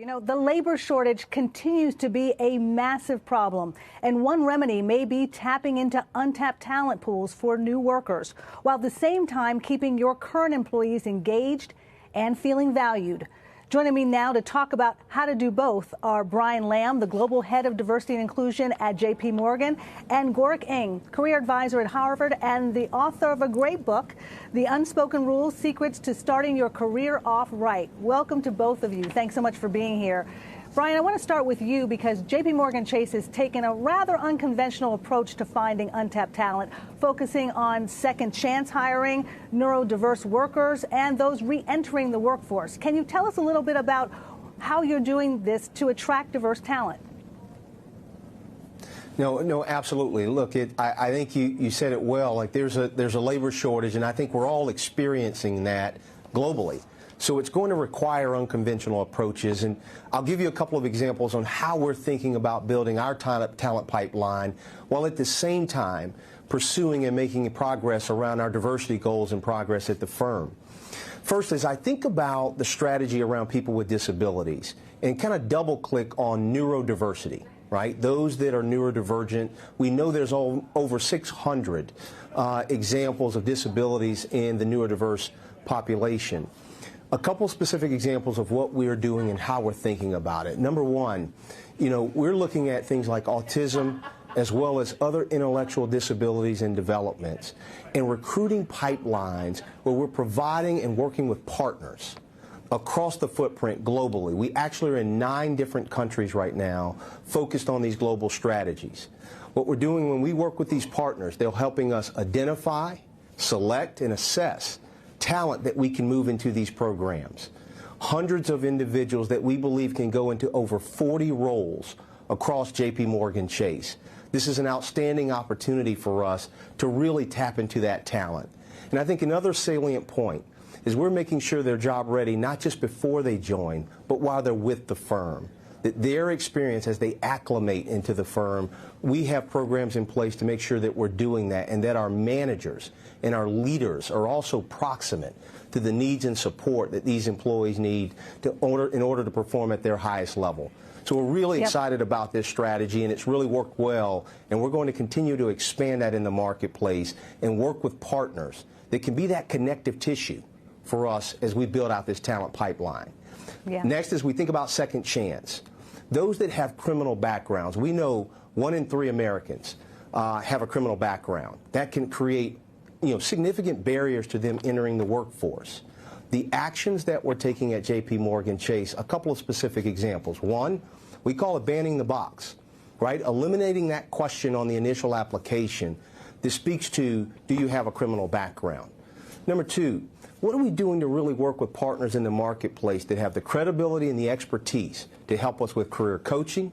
You know, the labor shortage continues to be a massive problem, and one remedy may be tapping into untapped talent pools for new workers, while at the same time keeping your current employees engaged and feeling valued. Joining me now to talk about how to do both are Brian Lamb, the Global Head of Diversity and Inclusion at J.P. Morgan, and Gorik Ng, Career Advisor at Harvard and the author of a great book, The Unspoken Rules, Secrets to Starting Your Career Off Right. Welcome to both of you. Thanks so much for being here. Brian, I want to start with you because J.P. Morgan Chase has taken a rather unconventional approach to finding untapped talent, focusing on second chance hiring, neurodiverse workers, and those re-entering the workforce. Can you tell us a little bit about how you're doing this to attract diverse talent? No, absolutely. Look, I think you said it well. Like there's a labor shortage, and I think we're all experiencing that globally. So it's going to require unconventional approaches, and I'll give you a couple of examples on how we're thinking about building our talent pipeline, while at the same time pursuing and making progress around our diversity goals and progress at the firm. First, as I think about the strategy around people with disabilities, and kind of double-click on neurodiversity, right? Those that are neurodivergent, we know there's over 600 examples of disabilities in the neurodiverse population. A couple specific examples of what we're doing and how we're thinking about it. Number one, we're looking at things like autism as well as other intellectual disabilities and developments, and recruiting pipelines where we're providing and working with partners across the footprint globally. We actually are in 9 different countries right now focused on these global strategies. What we're doing when we work with these partners, they're helping us identify, select, and assess talent that we can move into these programs. Hundreds of individuals that we believe can go into over 40 roles across J.P. Morgan Chase. This is an outstanding opportunity for us to really tap into that talent. And I think another salient point is we're making sure they're job ready not just before they join, but while they're with the firm. That their experience as they acclimate into the firm, we have programs in place to make sure that we're doing that, and that our managers and our leaders are also proximate to the needs and support that these employees need in order to perform at their highest level. So we're really excited about this strategy, and it's really worked well, and we're going to continue to expand that in the marketplace and work with partners that can be that connective tissue for us as we build out this talent pipeline. Next, as we think about second chance, those that have criminal backgrounds, we know 1 in 3 Americans have a criminal background. That can create significant barriers to them entering the workforce. The actions that we're taking at J.P. Morgan Chase, a couple of specific examples. One, we call it banning the box, right? Eliminating that question on the initial application that speaks to, do you have a criminal background? Number 2, what are we doing to really work with partners in the marketplace that have the credibility and the expertise to help us with career coaching,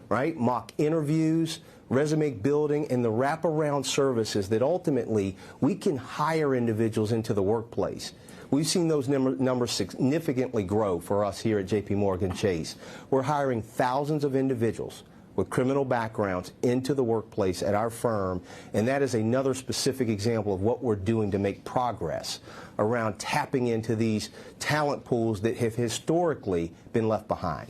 right? Mock interviews, resume building, and the wraparound services that ultimately we can hire individuals into the workplace. We've seen those numbers significantly grow for us here at J.P. Morgan Chase. We're hiring thousands of individuals with criminal backgrounds into the workplace at our firm, and that is another specific example of what we're doing to make progress around tapping into these talent pools that have historically been left behind.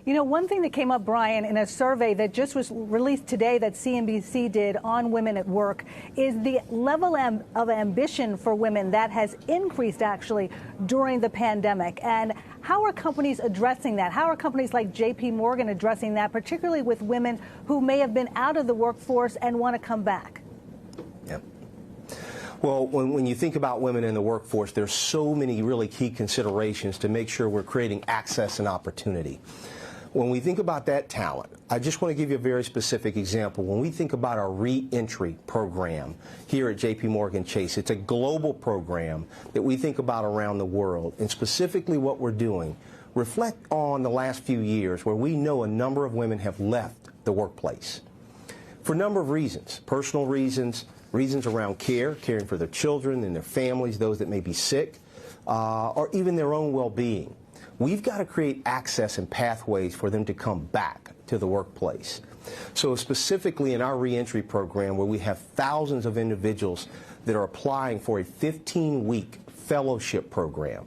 You know, one thing that came up, Brian, in a survey that just was released today that CNBC did on women at work is the level of ambition for women that has increased actually during the pandemic. And how are companies addressing that? How are companies like J.P. Morgan addressing that, particularly with women who may have been out of the workforce and want to come back? Yep. Well, when you think about women in the workforce, there's so many really key considerations to make sure we're creating access and opportunity. When we think about that talent, I just want to give you a very specific example. When we think about our re-entry program here at J.P. Morgan Chase, it's a global program that we think about around the world. And specifically what we're doing, reflect on the last few years where we know a number of women have left the workplace for a number of reasons, personal reasons, reasons around caring for their children and their families, those that may be sick, or even their own well-being. We've got to create access and pathways for them to come back to the workplace. So specifically in our reentry program, where we have thousands of individuals that are applying for a 15-week fellowship program,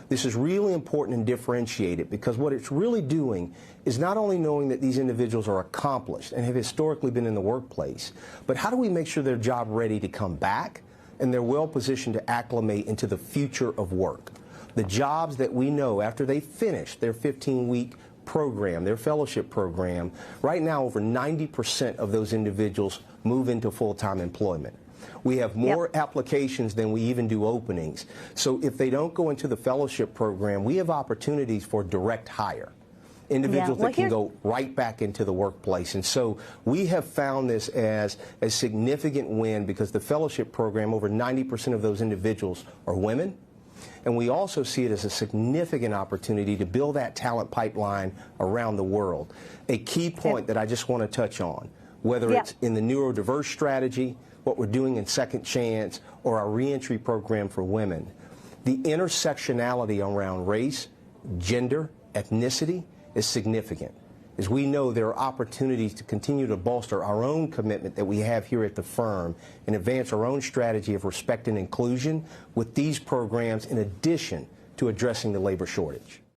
This is really important and differentiated because what it's really doing is not only knowing that these individuals are accomplished and have historically been in the workplace, but how do we make sure they're job ready to come back and they're well positioned to acclimate into the future of work. The jobs that we know after they finish their 15-week program, their fellowship program, right now over 90% of those individuals move into full-time employment. We have more applications than we even do openings. So if they don't go into the fellowship program, we have opportunities for direct hire. Individuals that can go right back into the workplace. And so we have found this as a significant win because the fellowship program, over 90% of those individuals are women. And we also see it as a significant opportunity to build that talent pipeline around the world. A key point that I just want to touch on, whether it's in the neurodiverse strategy, what we're doing in Second Chance, or our reentry program for women, the intersectionality around race, gender, ethnicity is significant. As we know, there are opportunities to continue to bolster our own commitment that we have here at the firm and advance our own strategy of respect and inclusion with these programs in addition to addressing the labor shortage.